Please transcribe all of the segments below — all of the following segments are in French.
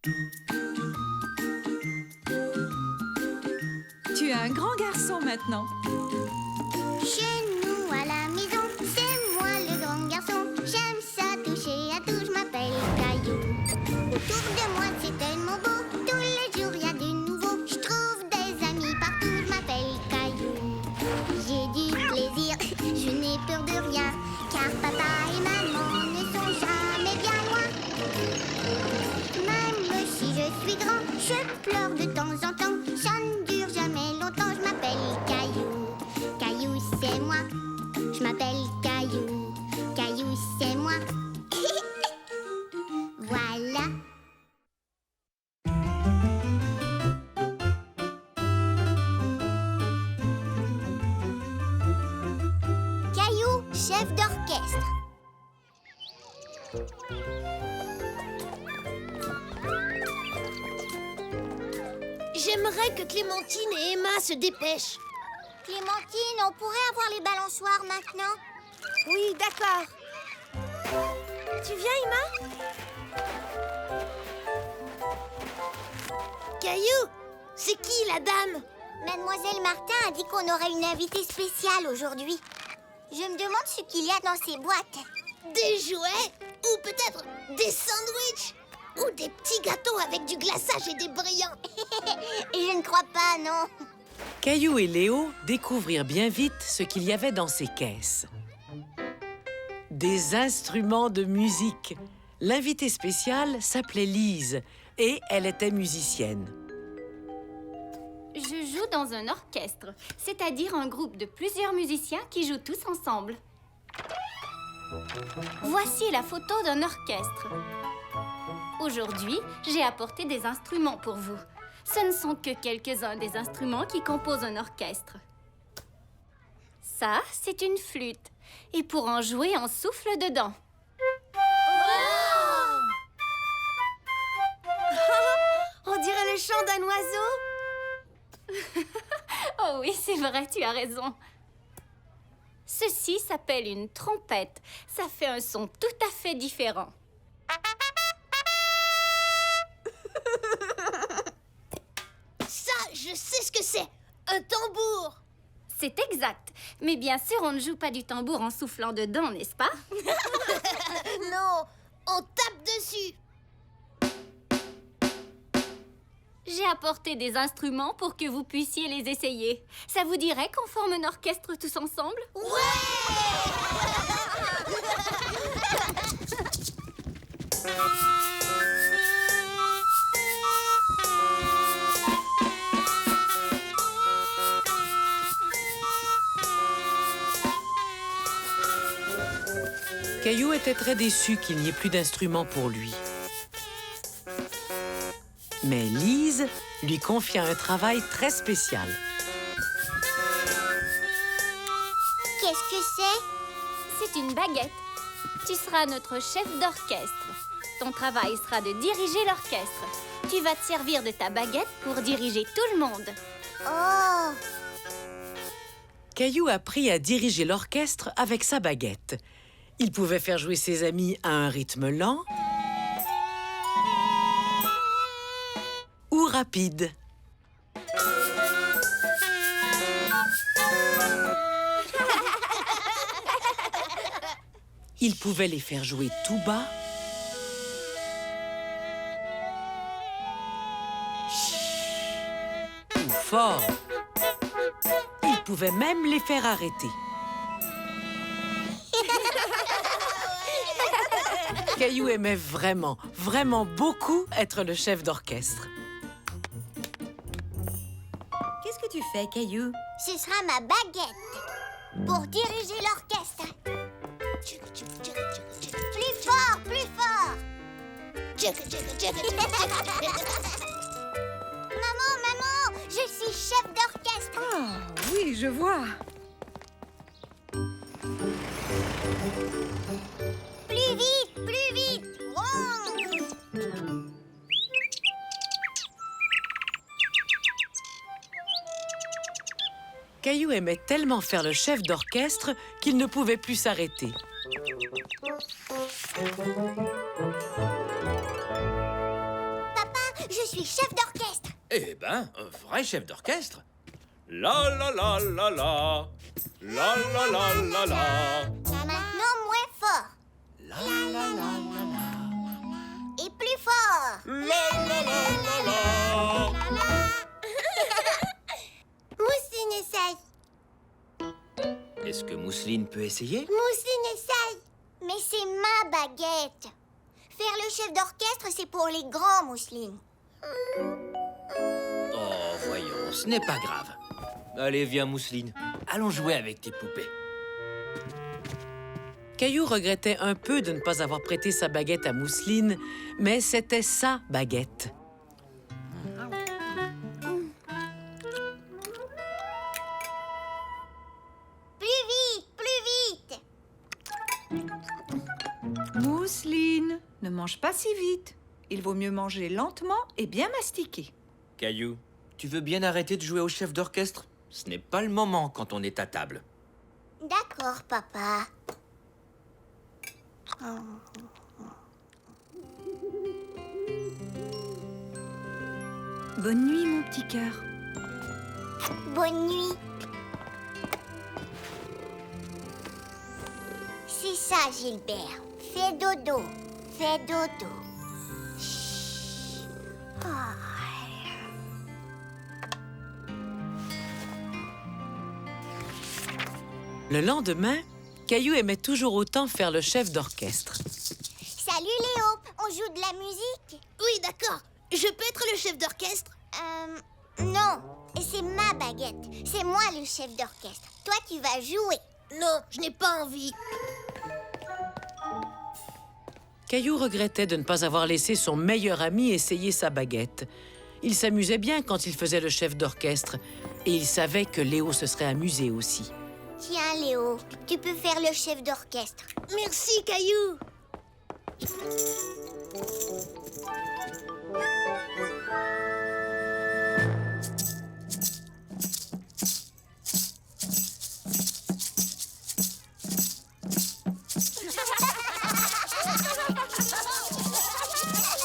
Tu es un grand garçon maintenant. Chez nous à la maison, c'est moi le grand garçon. J'aime ça toucher à tout, je m'appelle Caillou. Autour de moi c'est tellement beau, tous les jours il y a du nouveau. Je trouve des amis partout, je m'appelle Caillou. J'ai du plaisir, je n'ai peur de rien, car papa et maman ne sont jamais bien loin. Même si je suis grand, je pleure de temps en temps. Ça ne dure jamais longtemps, je m'appelle Caillou. Caillou, c'est moi. Je m'appelle Caillou. Caillou, c'est moi. Voilà. Caillou, chef d'orchestre. J'aimerais que Clémentine et Emma se dépêchent. Clémentine, on pourrait avoir les balançoires maintenant? Oui, d'accord. Tu viens, Emma? Caillou, c'est qui la dame? Mademoiselle Martin a dit qu'on aurait une invitée spéciale aujourd'hui. Je me demande ce qu'il y a dans ces boîtes. Des jouets? Ou peut-être des sandwichs? Ou des petits gâteaux avec du glaçage et des brillants? Je ne crois pas, non. Caillou et Léo découvrirent bien vite ce qu'il y avait dans ces caisses. Des instruments de musique. L'invitée spéciale s'appelait Lise et elle était musicienne. Je joue dans un orchestre, c'est-à-dire un groupe de plusieurs musiciens qui jouent tous ensemble. Voici la photo d'un orchestre. Aujourd'hui, j'ai apporté des instruments pour vous. Ce ne sont que quelques-uns des instruments qui composent un orchestre. Ça, c'est une flûte. Et pour en jouer, on souffle dedans. On dirait le chant d'un oiseau. Oh oui, c'est vrai, tu as raison. Ceci s'appelle une trompette. Ça fait un son tout à fait différent. Ça, je sais ce que c'est. Un tambour. C'est exact. Mais bien sûr, on ne joue pas du tambour en soufflant dedans, n'est-ce pas? Non, on tape dessus. J'ai apporté des instruments pour que vous puissiez les essayer. Ça vous dirait qu'on forme un orchestre tous ensemble? Caillou était très déçu qu'il n'y ait plus d'instruments pour lui. Mais Lise lui confia un travail très spécial. Qu'est-ce que c'est? C'est une baguette. Tu seras notre chef d'orchestre. Ton travail sera de diriger l'orchestre. Tu vas te servir de ta baguette pour diriger tout le monde. Oh! Caillou apprit à diriger l'orchestre avec sa baguette. Il pouvait faire jouer ses amis à un rythme lent ou rapide. Il pouvait les faire jouer tout bas ou fort. Il pouvait même les faire arrêter. Caillou aimait vraiment, vraiment beaucoup être le chef d'orchestre. Qu'est-ce que tu fais, Caillou? Ce sera ma baguette pour diriger l'orchestre. Plus fort, plus fort. Maman, je suis chef d'orchestre. Ah, oui, je vois. Plus vite, plus vite. Oh. Caillou aimait tellement faire le chef d'orchestre qu'il ne pouvait plus s'arrêter. Papa, je suis chef d'orchestre. Eh ben, un vrai chef d'orchestre. La la la la la. La la la la la. Maintenant, moins fort. La la la la la. Et plus fort. La la la la la. Mousseline essaye. Est-ce que Mousseline peut essayer? Mousseline essaye. Mais c'est ma baguette. Faire le chef d'orchestre, c'est pour les grands, Mousseline. Oh, voyons, ce n'est pas grave. Allez, viens, Mousseline. Allons jouer avec tes poupées. Caillou regrettait un peu de ne pas avoir prêté sa baguette à Mousseline, mais c'était sa baguette. Plus vite, plus vite. Mousseline, ne mange pas si vite. Il vaut mieux manger lentement et bien mastiquer. Caillou, tu veux bien arrêter de jouer au chef d'orchestre? Ce n'est pas le moment quand on est à table. D'accord, papa. Bonne nuit, mon petit cœur. Bonne nuit. C'est ça, Gilbert. Fais dodo. Fais dodo. Chut. Ah. Le lendemain, Caillou aimait toujours autant faire le chef d'orchestre. Salut, Léo. On joue de la musique? Oui, d'accord. Je peux être le chef d'orchestre? Non. C'est ma baguette. C'est moi le chef d'orchestre. Toi, tu vas jouer. Non, je n'ai pas envie. Caillou regrettait de ne pas avoir laissé son meilleur ami essayer sa baguette. Il s'amusait bien quand il faisait le chef d'orchestre et il savait que Léo se serait amusé aussi. Tiens, Léo, tu peux faire le chef d'orchestre. Merci, Caillou.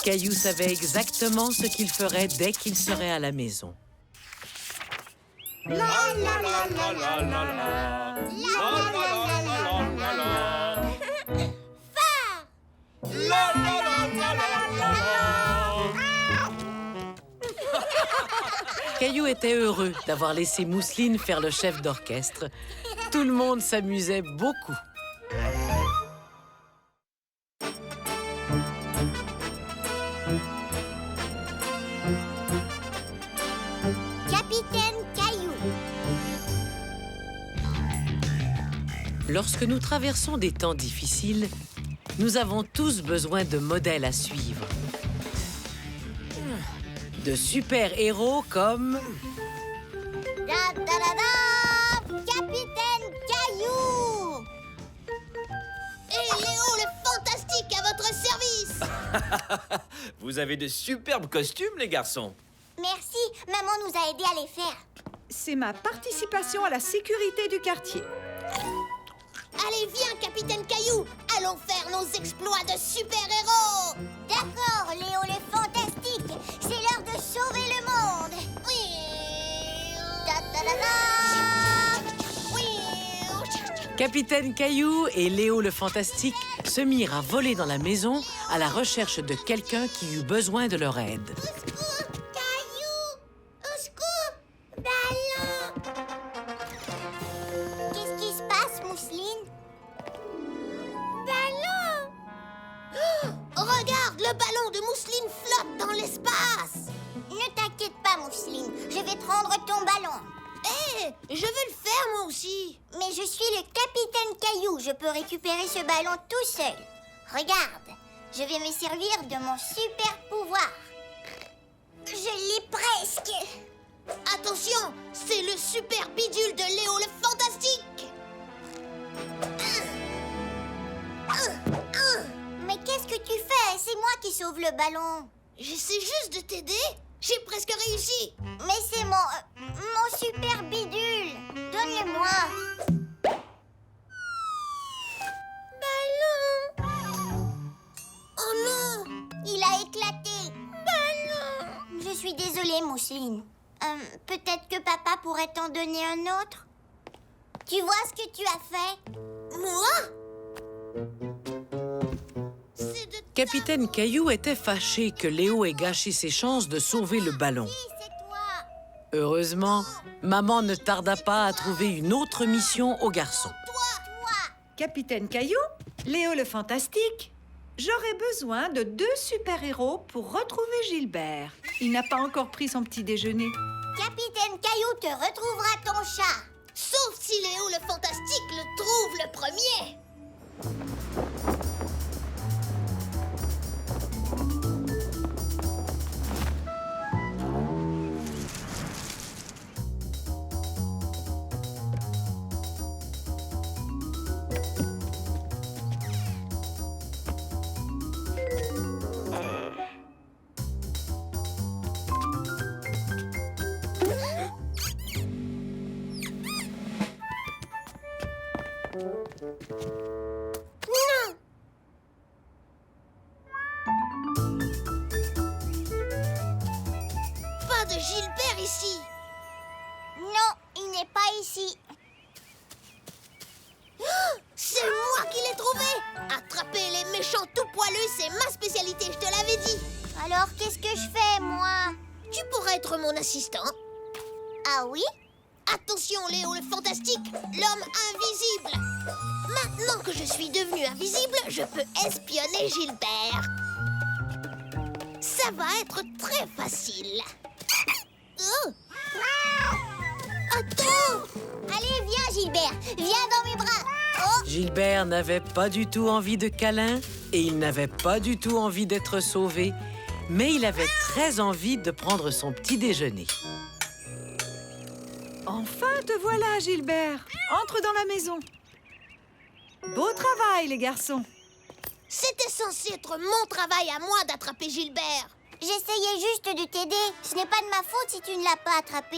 Caillou savait exactement ce qu'il ferait dès qu'il serait à la maison. La la la la la la la. La la la la la la la. La la la la la la la. Caillou était heureux d'avoir laissé Mousseline faire le chef d'orchestre. Tout le monde s'amusait beaucoup. Capitaine Caillou. Lorsque nous traversons des temps difficiles, nous avons tous besoin de modèles à suivre. De super-héros comme... Da, da, da, da, Capitaine Caillou. Et Léo le fantastique à votre service. Vous avez de superbes costumes, les garçons. Merci, maman nous a aidés à les faire. C'est ma participation à la sécurité du quartier. Allez, viens, Capitaine Caillou. Allons faire nos exploits de super-héros. D'accord, Léo le fantastique. C'est l'heure de sauver le monde. Oui. Da, da, da, da. Oui. Capitaine Caillou et Léo le Fantastique se mirent à voler dans la maison à la recherche de quelqu'un qui eut besoin de leur aide. Au secours, Caillou. Au secours, ballon. Qu'est-ce qui se passe, Mousseline? Ballon. Regarde, le ballon de Mousseline flotte dans l'espace. Ne t'inquiète pas, Mousseline. Je vais te rendre ton ballon. Hé, je veux le faire moi aussi. Mais je suis le capitaine Caillou. Je peux récupérer ce ballon tout seul. Regarde, je vais me servir de mon super pouvoir. Je l'ai presque. Attention, c'est le super bidule de Léo le fantastique. Mais qu'est-ce que tu fais? C'est moi qui sauve le ballon. J'essaie juste de t'aider. J'ai presque réussi. Mais c'est mon super bidule. Donne-le-moi. Ballon. Oh non. Il a éclaté. Ballon. suis désolée, Mousseline. Peut-être que papa pourrait t'en donner un autre. Tu vois ce que tu as fait? Moi? C'est de Capitaine Caillou était fâché que Léo ait gâché ses chances de sauver le ballon. Oui, c'est toi. Heureusement, maman ne tarda pas à trouver une autre mission au garçon. Capitaine Caillou, Léo le Fantastique. J'aurais besoin de 2 super-héros pour retrouver Gilbert. Il n'a pas encore pris son petit déjeuner. Capitaine Caillou te retrouvera ton chat. Sauf si Léo le Fantastique le trouve le premier. Non! Pas de Gilbert ici. Non, il n'est pas ici. C'est moi qui l'ai trouvé. Attraper les méchants tout poilus, c'est ma spécialité, je te l'avais dit. Alors, qu'est-ce que je fais, moi? Tu pourrais être mon assistant. Ah oui? Attention, Léo le Fantastique, l'homme invisible. Maintenant que je suis devenu invisible, je peux espionner Gilbert. Ça va être très facile. Oh. Attends! Allez, viens, Gilbert. Viens dans mes bras. Oh, Gilbert n'avait pas du tout envie de câlin et il n'avait pas du tout envie d'être sauvé, mais il avait très envie de prendre son petit déjeuner. Enfin, te voilà, Gilbert. Entre dans la maison. Beau travail, les garçons. C'était censé être mon travail à moi d'attraper Gilbert. j'essayais juste de t'aider. Ce n'est pas de ma faute si tu ne l'as pas attrapé.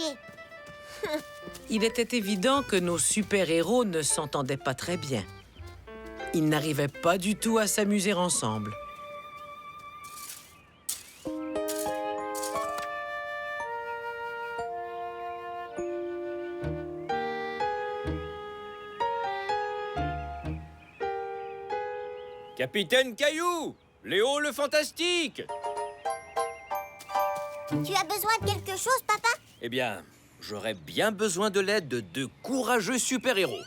Il était évident que nos super-héros ne s'entendaient pas très bien. Ils n'arrivaient pas du tout à s'amuser ensemble. Capitaine Caillou, Léo le Fantastique. Tu as besoin de quelque chose, papa? Eh bien, j'aurais bien besoin de l'aide de 2 courageux super-héros.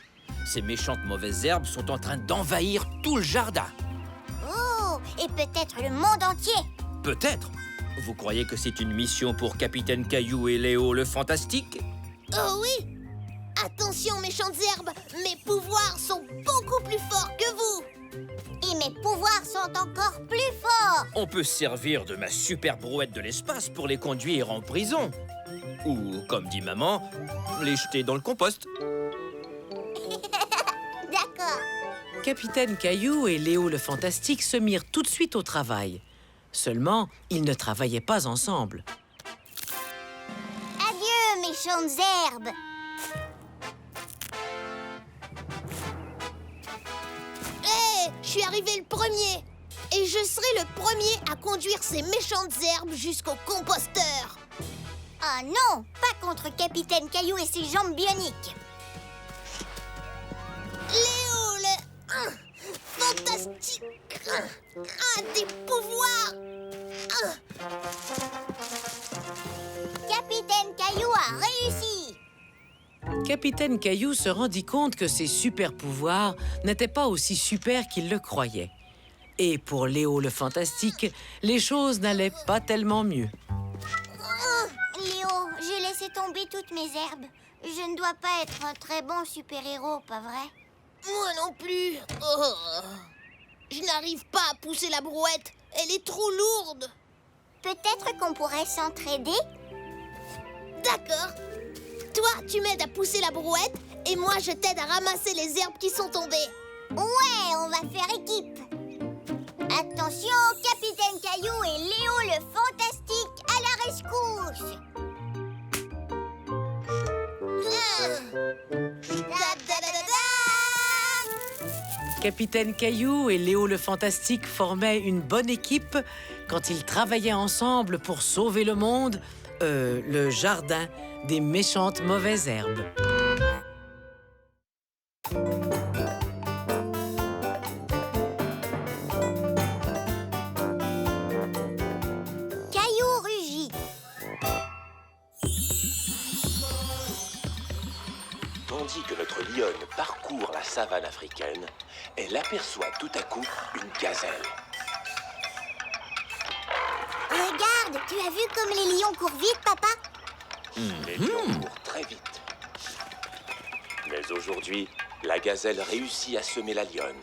Ces méchantes mauvaises herbes sont en train d'envahir tout le jardin. Oh, et peut-être le monde entier. Peut-être. Vous croyez que c'est une mission pour Capitaine Caillou et Léo le Fantastique? Oh oui! Attention, méchantes herbes, mes pouvoirs sont beaucoup plus forts que vous. Et mes pouvoirs sont encore plus forts. On peut se servir de ma super brouette de l'espace pour les conduire en prison. Ou, comme dit maman, les jeter dans le compost. D'accord. Capitaine Caillou et Léo le Fantastique se mirent tout de suite au travail. Seulement, ils ne travaillaient pas ensemble. Adieu, méchantes herbes. Hé, je suis arrivé le premier. Et je serai le premier à conduire ces méchantes herbes jusqu'au composteur. Ah non, pas contre Capitaine Caillou et ses jambes bioniques. Léo, le Fantastique a des pouvoirs. Capitaine Caillou a réussi. Capitaine Caillou se rendit compte que ses super-pouvoirs n'étaient pas aussi super qu'il le croyait. Et pour Léo le Fantastique, les choses n'allaient pas tellement mieux. Léo, j'ai laissé tomber toutes mes herbes. Je ne dois pas être un très bon super-héros, pas vrai? Moi non plus. Oh. Je n'arrive pas à pousser la brouette. Elle est trop lourde. Peut-être qu'on pourrait s'entraider? D'accord. Toi, tu m'aides à pousser la brouette et moi, je t'aide à ramasser les herbes qui sont tombées. Ouais, on va faire équipe. Attention, Capitaine Caillou et Léo le Fantastique à la rescousse. Capitaine Caillou et Léo le Fantastique formaient une bonne équipe quand ils travaillaient ensemble pour sauver le monde, le jardin des méchantes mauvaises herbes. Caillou rugit. Tandis que notre lionne parcourt la savane africaine, elle aperçoit tout à coup une gazelle. Regarde, tu as vu comme les lions courent vite, papa? Les lions courent très vite. Mais aujourd'hui, la gazelle réussit à semer la lionne.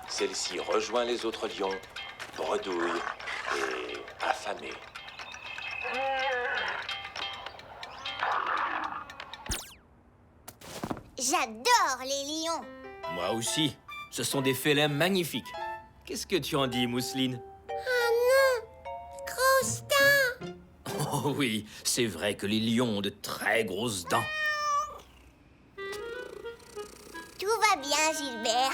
Celle-ci rejoint les autres lions, bredouille et affamée. J'adore les lions. Moi aussi. Ce sont des félins magnifiques. Qu'est-ce que tu en dis, Mousseline? Grosse dents. Oh oui, c'est vrai que les lions ont de très grosses dents. Tout va bien, Gilbert.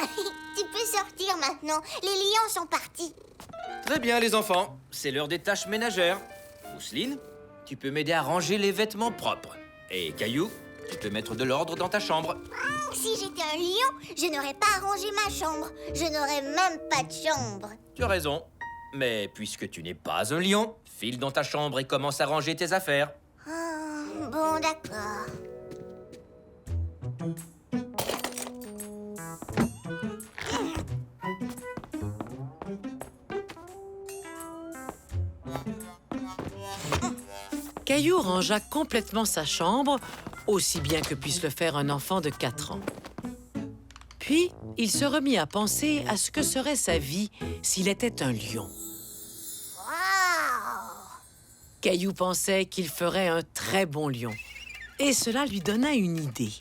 Tu peux sortir maintenant. Les lions sont partis. Très bien, les enfants. C'est l'heure des tâches ménagères. Mousseline, tu peux m'aider à ranger les vêtements propres. Et Caillou, tu peux mettre de l'ordre dans ta chambre. Si j'étais un lion, je n'aurais pas arrangé ma chambre. Je n'aurais même pas de chambre. Tu as raison. Mais puisque tu n'es pas un lion, file dans ta chambre et commence à ranger tes affaires. Bon, d'accord. Caillou rangea complètement sa chambre, aussi bien que puisse le faire un enfant de 4 ans. Puis, il se remit à penser à ce que serait sa vie s'il était un lion. Wow! Caillou pensait qu'il ferait un très bon lion. Et cela lui donna une idée.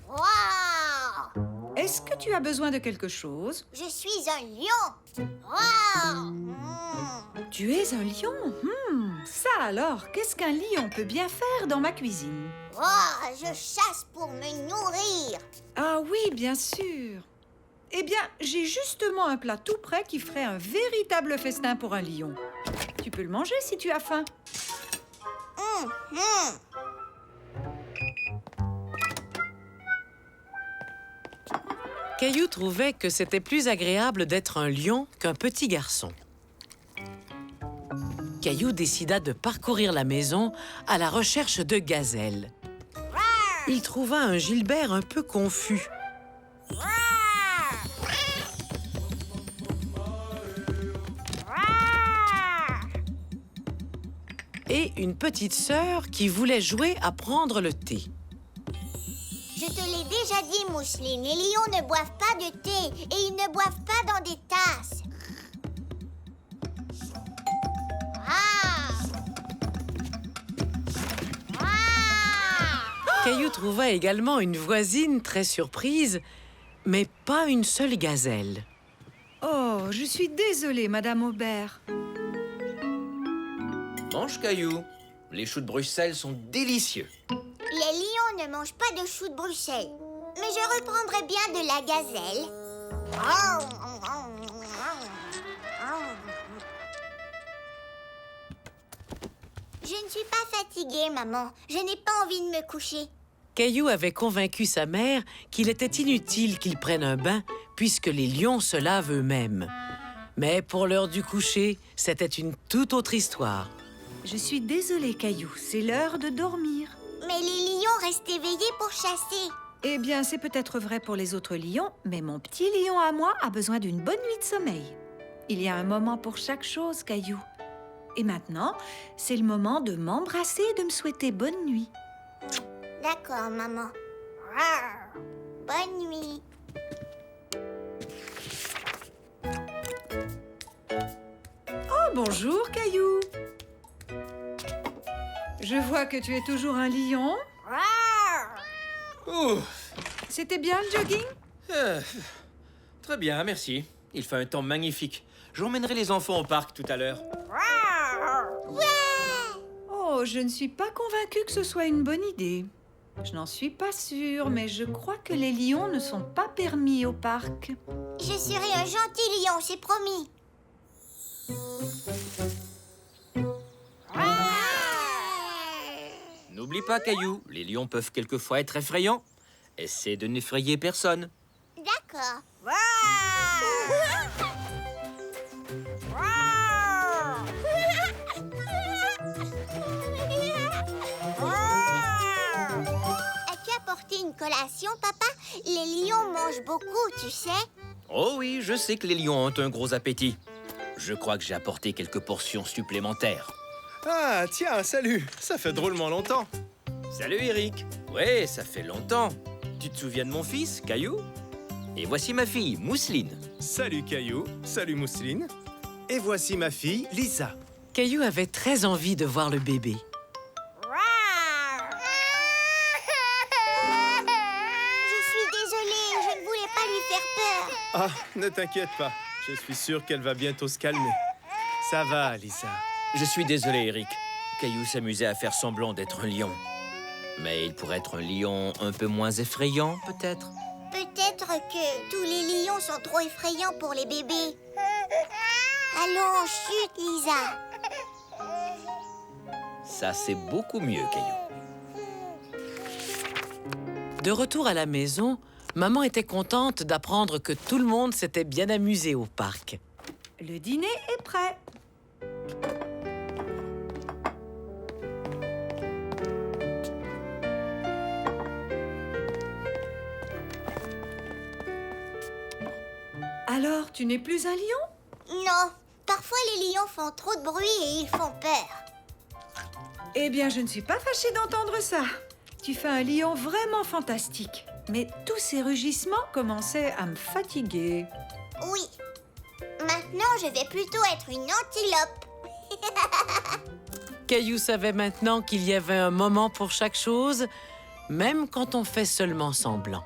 Wow! Est-ce que tu as besoin de quelque chose? Je suis un lion. Wow! Tu es un lion? Ça alors, qu'est-ce qu'un lion peut bien faire dans ma cuisine? Wow! Je chasse pour me nourrir. Ah oui, bien sûr. Eh bien, j'ai justement un plat tout prêt qui ferait un véritable festin pour un lion. Tu peux le manger si tu as faim. Caillou trouvait que c'était plus agréable d'être un lion qu'un petit garçon. Caillou décida de parcourir la maison à la recherche de gazelles. Il trouva un Gilbert un peu confus. Et une petite sœur qui voulait jouer à prendre le thé. Je te l'ai déjà dit, Mousseline, les lions ne boivent pas de thé et ils ne boivent pas dans des tasses. Caillou trouva également une voisine très surprise, mais pas une seule gazelle. Oh, je suis désolée, Madame Aubert. Mange, Caillou. Les choux de Bruxelles sont délicieux. Les lions ne mangent pas de choux de Bruxelles. Mais je reprendrai bien de la gazelle. Je ne suis pas fatiguée, maman. Je n'ai pas envie de me coucher. Caillou avait convaincu sa mère qu'il était inutile qu'il prenne un bain puisque les lions se lavent eux-mêmes. Mais pour l'heure du coucher, c'était une toute autre histoire. Je suis désolée, Caillou. C'est l'heure de dormir. Mais les lions restent éveillés pour chasser. Eh bien, c'est peut-être vrai pour les autres lions, mais mon petit lion à moi a besoin d'une bonne nuit de sommeil. Il y a un moment pour chaque chose, Caillou. Et maintenant, c'est le moment de m'embrasser et de me souhaiter bonne nuit. D'accord, maman. Bonne nuit. Oh, bonjour, Caillou. Je vois que tu es toujours un lion. Ouh, C'était bien le jogging? très bien, merci. Il fait un temps magnifique. J'emmènerai les enfants au parc tout à l'heure. Oh, je ne suis pas convaincue que ce soit une bonne idée. Je n'en suis pas sûre, mais je crois que les lions ne sont pas permis au parc. Je serai un gentil lion, c'est promis. N'oublie pas, Caillou, les lions peuvent quelquefois être effrayants. Essaie de n'effrayer personne. D'accord. As-tu apporté une collation, papa? Les lions mangent beaucoup, tu sais. Oh oui, je sais que les lions ont un gros appétit. Je crois que j'ai apporté quelques portions supplémentaires. Ah, tiens, salut. Ça fait drôlement longtemps. Salut, Eric. Ouais, ça fait longtemps. Tu te souviens de mon fils, Caillou? Et voici ma fille, Mousseline. Salut, Caillou. Salut, Mousseline. Et voici ma fille, Lisa. Caillou avait très envie de voir le bébé. Je suis désolée, je ne voulais pas lui faire peur. Ah, ne t'inquiète pas. Je suis sûr qu'elle va bientôt se calmer. Ça va, Lisa. Je suis désolé, Eric. Caillou s'amusait à faire semblant d'être un lion. Mais il pourrait être un lion un peu moins effrayant, peut-être. Peut-être que tous les lions sont trop effrayants pour les bébés. Allons, chut, Lisa. Ça, c'est beaucoup mieux, Caillou. De retour à la maison, maman était contente d'apprendre que tout le monde s'était bien amusé au parc. Le dîner est prêt. Alors, tu n'es plus un lion? Non, parfois les lions font trop de bruit et ils font peur. Eh bien, je ne suis pas fâchée d'entendre ça. Tu fais un lion vraiment fantastique. Mais tous ces rugissements commençaient à me fatiguer. Oui. Maintenant, je vais plutôt être une antilope. Caillou savait maintenant qu'il y avait un moment pour chaque chose, même quand on fait seulement semblant.